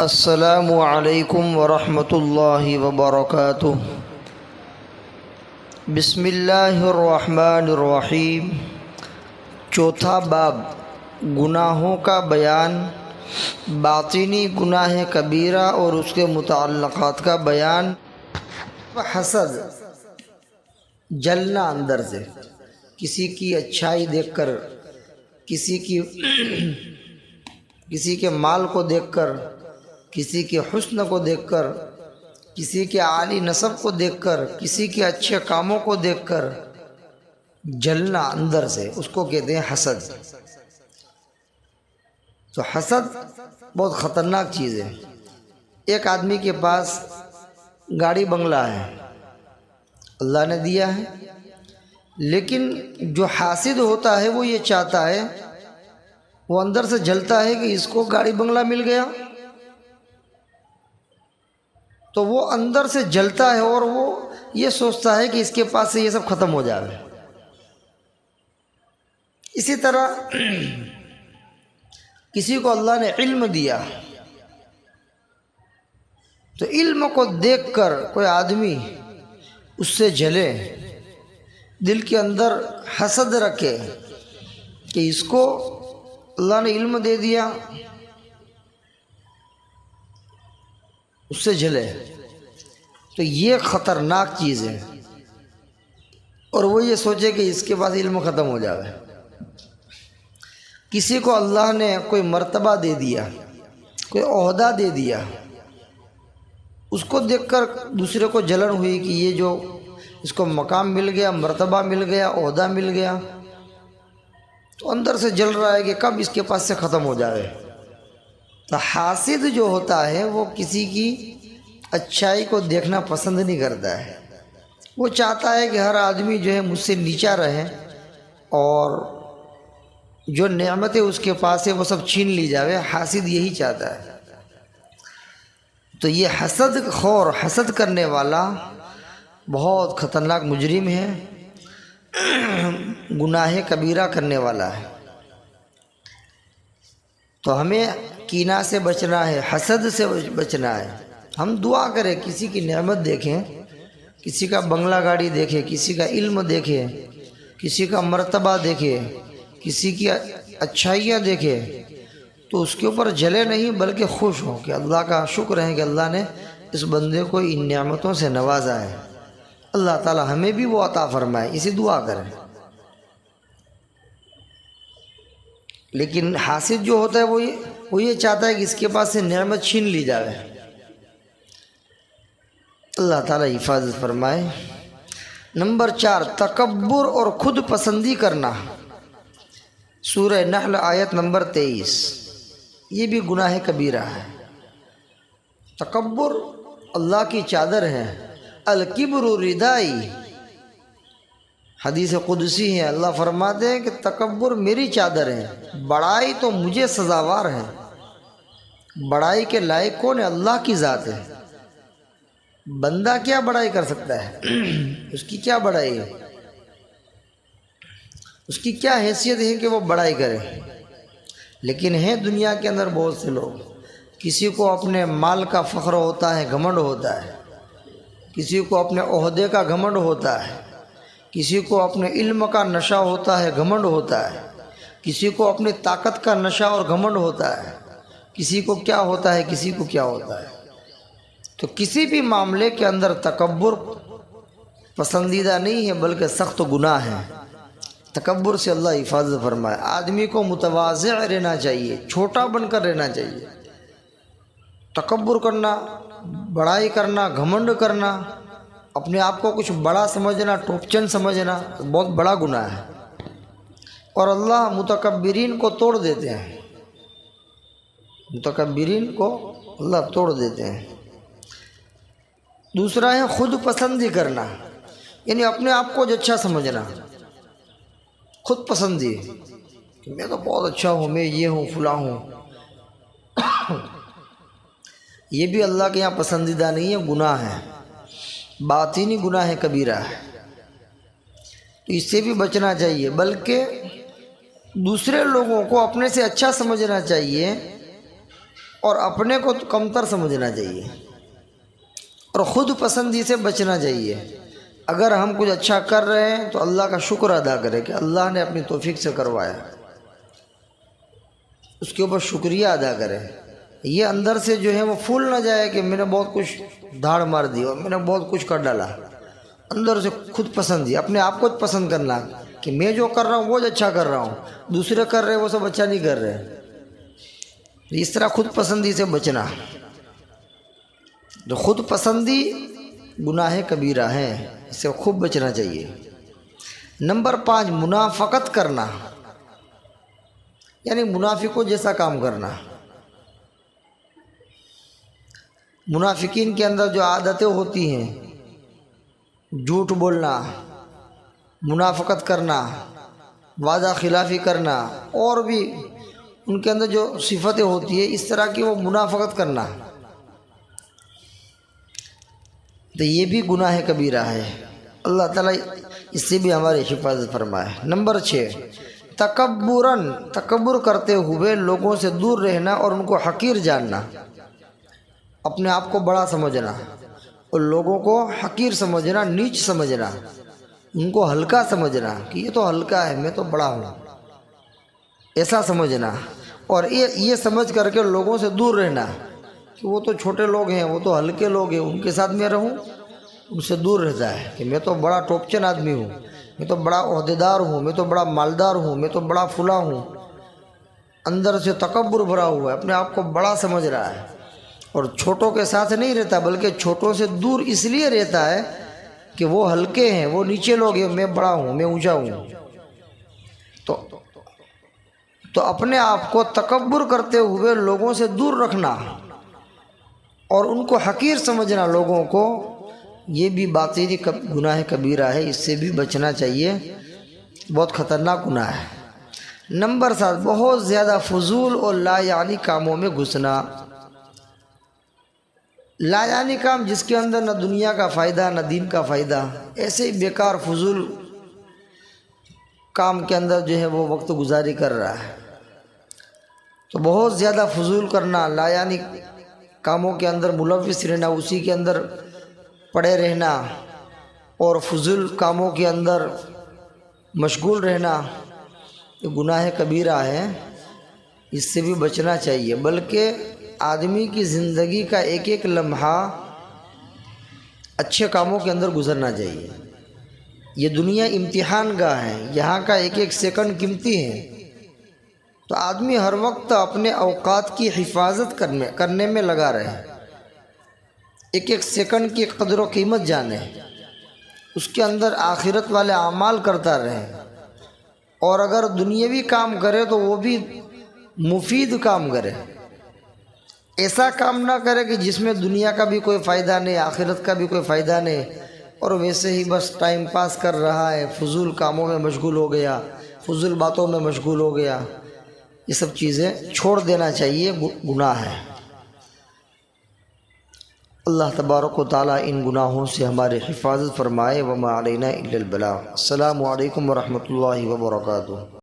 السلام علیکم ورحمۃ اللہ وبرکاتہ۔ بسم اللہ الرحمن الرحیم۔ چوتھا باب، گناہوں کا بیان، باطنی گناہ کبیرہ اور اس کے متعلقات کا بیان۔ حسد، جلنا اندر سے، کسی کی اچھائی دیکھ کر، کسی کے مال کو دیکھ کر، کسی کے حسن کو دیکھ کر، کسی کے عالی نسب کو دیکھ کر، کسی کے اچھے کاموں کو دیکھ کر جلنا اندر سے، اس کو کہتے ہیں حسد۔ تو حسد بہت خطرناک چیز ہے۔ ایک آدمی کے پاس گاڑی بنگلہ ہے، اللہ نے دیا ہے، لیکن جو حاسد ہوتا ہے وہ یہ چاہتا ہے، وہ اندر سے جلتا ہے کہ اس کو گاڑی بنگلہ مل گیا، تو وہ اندر سے جلتا ہے اور وہ یہ سوچتا ہے کہ اس کے پاس سے یہ سب ختم ہو جائے۔ اسی طرح کسی کو اللہ نے علم دیا، تو علم کو دیکھ کر کوئی آدمی اس سے جلے، دل کے اندر حسد رکھے کہ اس کو اللہ نے علم دے دیا، اس سے جلے، تو یہ خطرناک چیز ہے۔ اور وہ یہ سوچے کہ اس کے پاس علم ختم ہو جائے۔ کسی کو اللہ نے کوئی مرتبہ دے دیا، کوئی عہدہ دے دیا، اس کو دیکھ کر دوسرے کو جلن ہوئی کہ یہ جو اس کو مقام مل گیا، مرتبہ مل گیا، عہدہ مل گیا، تو اندر سے جل رہا ہے کہ کب اس کے پاس سے ختم ہو جائے۔ تو حاسد جو ہوتا ہے وہ کسی کی اچھائی کو دیکھنا پسند نہیں کرتا ہے، وہ چاہتا ہے کہ ہر آدمی جو ہے مجھ سے نیچا رہے اور جو نعمتیں اس کے پاس ہے وہ سب چھین لی جائے۔ حاسد یہی چاہتا ہے۔ تو یہ حسد خور، حسد کرنے والا بہت خطرناک مجرم ہے، گناہ کبیرہ کرنے والا ہے۔ تو ہمیں کینہ سے بچنا ہے، حسد سے بچنا ہے۔ ہم دعا کریں، کسی کی نعمت دیکھیں، کسی کا بنگلہ گاڑی دیکھیں، کسی کا علم دیکھیں، کسی کا مرتبہ دیکھیں، کسی کی اچھائیاں دیکھیں، تو اس کے اوپر جلے نہیں بلکہ خوش ہوں کہ اللہ کا شکر ہے کہ اللہ نے اس بندے کو ان نعمتوں سے نوازا ہے، اللہ تعالی ہمیں بھی وہ عطا فرمائے، اسی دعا کریں۔ لیکن حاسد جو ہوتا ہے وہ یہ چاہتا ہے کہ اس کے پاس سے نعمت چھین لی جائے۔ اللہ تعالی حفاظت فرمائے۔ نمبر 4، تکبر اور خود پسندی کرنا۔ سورہ نحل آیت نمبر 23، یہ بھی گناہ کبیرہ ہے۔ تکبر اللہ کی چادر ہے، الکبر ردائی، حدیث قدسی ہے، اللہ فرماتے ہیں کہ تکبر میری چادر ہے، بڑائی تو مجھے سزاوار ہے۔ بڑائی کے لائق کون ہے؟ اللہ کی ذات ہے۔ بندہ کیا بڑائی کر سکتا ہے؟ اس کی کیا بڑائی ہے؟ اس کی کیا حیثیت ہے کہ وہ بڑائی کرے؟ لیکن ہیں دنیا کے اندر بہت سے لوگ، کسی کو اپنے مال کا فخر ہوتا ہے، گھمنڈ ہوتا ہے، کسی کو اپنے عہدے کا گھمنڈ ہوتا ہے، کسی کو اپنے علم کا نشہ ہوتا ہے، گھمنڈ ہوتا ہے، کسی کو اپنی طاقت کا نشہ اور گھمنڈ ہوتا ہے، کسی کو کیا ہوتا ہے، کسی کو کیا ہوتا ہے۔ تو کسی بھی معاملے کے اندر تکبر پسندیدہ نہیں ہے بلکہ سخت گناہ ہے۔ تکبر سے اللہ حفاظت فرمائے۔ آدمی کو متواضع رہنا چاہیے، چھوٹا بن کر رہنا چاہیے۔ تکبر کرنا، بڑائی کرنا، گھمنڈ کرنا، اپنے آپ کو کچھ بڑا سمجھنا، ٹوپچن سمجھنا بہت بڑا گناہ ہے، اور اللہ متکبرین کو توڑ دیتے ہیں، متکبرین کو اللہ توڑ دیتے ہیں۔ دوسرا ہے خود پسندی کرنا، یعنی اپنے آپ کو جو اچھا سمجھنا، خود پسندی کہ میں تو بہت اچھا ہوں، میں یہ ہوں، فلاں ہوں۔ یہ بھی اللہ کے یہاں پسندیدہ نہیں ہے، گناہ ہے، باطنی گناہ کبیرہ ہے۔ تو اس سے بھی بچنا چاہیے، بلکہ دوسرے لوگوں کو اپنے سے اچھا سمجھنا چاہیے اور اپنے کو کمتر سمجھنا چاہیے اور خود پسندی سے بچنا چاہیے۔ اگر ہم کچھ اچھا کر رہے ہیں تو اللہ کا شکر ادا کرے کہ اللہ نے اپنی توفیق سے کروایا، اس کے اوپر شکریہ ادا کرے۔ یہ اندر سے جو ہے وہ پھول نہ جائے کہ میں نے بہت کچھ دھاڑ مار دی اور میں نے بہت کچھ کر ڈالا۔ اندر سے خود پسندی، اپنے آپ کو پسند کرنا کہ میں جو کر رہا ہوں وہ اچھا کر رہا ہوں، دوسرے کر رہے وہ سب اچھا نہیں کر رہے۔ اس طرح خود پسندی سے بچنا۔ جو خود پسندی گناہ کبیرہ ہے، اس سے خوب بچنا چاہیے۔ نمبر 5، منافقت کرنا، یعنی منافقوں جیسا کام کرنا۔ منافقین کے اندر جو عادتیں ہوتی ہیں، جھوٹ بولنا، منافقت کرنا، وعدہ خلافی کرنا، اور بھی ان کے اندر جو صفتیں ہوتی ہیں اس طرح کی، وہ منافقت کرنا، تو یہ بھی گناہ کبیرہ ہے۔ اللہ تعالیٰ اس سے بھی ہماری حفاظت فرمائے۔ نمبر 6، تکبر کرتے ہوئے لوگوں سے دور رہنا اور ان کو حقیر جاننا، اپنے آپ کو بڑا سمجھنا اور لوگوں کو حقیر سمجھنا، نیچ سمجھنا، ان کو ہلکا سمجھنا کہ یہ تو ہلکا ہے میں تو بڑا ہوں، ایسا سمجھنا، اور یہ سمجھ کر کے لوگوں سے دور رہنا کہ وہ تو چھوٹے لوگ ہیں، وہ تو ہلکے لوگ ہیں، ان کے ساتھ میں رہوں، ان سے دور رہتا ہے کہ میں تو بڑا ٹوپچن آدمی ہوں، میں تو بڑا عہدیدار ہوں، میں تو بڑا مالدار ہوں، میں تو بڑا فلاں ہوں۔ اندر سے تکبر بھرا ہوا ہے، اپنے آپ کو بڑا سمجھ رہا ہے، اور چھوٹوں کے ساتھ نہیں رہتا بلکہ چھوٹوں سے دور اس لیے رہتا ہے کہ وہ ہلکے ہیں، وہ نیچے لوگ ہیں، میں بڑا ہوں، میں اونچا ہوں۔ تو اپنے آپ کو تکبر کرتے ہوئے لوگوں سے دور رکھنا اور ان کو حقیر سمجھنا لوگوں کو، یہ بھی باطنی گناہ کبیرہ ہے، اس سے بھی بچنا چاہیے، بہت خطرناک گناہ ہے۔ نمبر 7، بہت زیادہ فضول اور لا یعنی کاموں میں گھسنا۔ لا یعنی کام جس کے اندر نہ دنیا کا فائدہ نہ دین کا فائدہ، ایسے ہی بیکار فضول کام کے اندر جو ہے وہ وقت گزاری کر رہا ہے۔ تو بہت زیادہ فضول کرنا، لا یعنی کاموں کے اندر ملوث رہنا، اسی کے اندر پڑے رہنا اور فضول کاموں کے اندر مشغول رہنا، یہ گناہ کبیرہ ہے، اس سے بھی بچنا چاہیے۔ بلکہ آدمی کی زندگی کا ایک ایک لمحہ اچھے کاموں کے اندر گزرنا چاہیے۔ یہ دنیا امتحان گاہ ہے، یہاں کا ایک ایک سیکنڈ قیمتی ہے، تو آدمی ہر وقت اپنے اوقات کی حفاظت کرنے میں لگا رہے، ایک ایک سیکنڈ کی قدر و قیمت جانے، اس کے اندر آخرت والے اعمال کرتا رہے، اور اگر دنیاوی کام کرے تو وہ بھی مفید کام کرے، ایسا کام نہ کرے کہ جس میں دنیا کا بھی کوئی فائدہ نہیں، آخرت کا بھی کوئی فائدہ نہیں، اور ویسے ہی بس ٹائم پاس کر رہا ہے، فضول کاموں میں مشغول ہو گیا، فضول باتوں میں مشغول ہو گیا۔ یہ سب چیزیں چھوڑ دینا چاہیے، گناہ ہے۔ اللہ تبارک و تعالیٰ ان گناہوں سے ہماری حفاظت فرمائے۔ وما علینا الا البلاغ۔ السلام علیکم ورحمۃ اللہ وبرکاتہ۔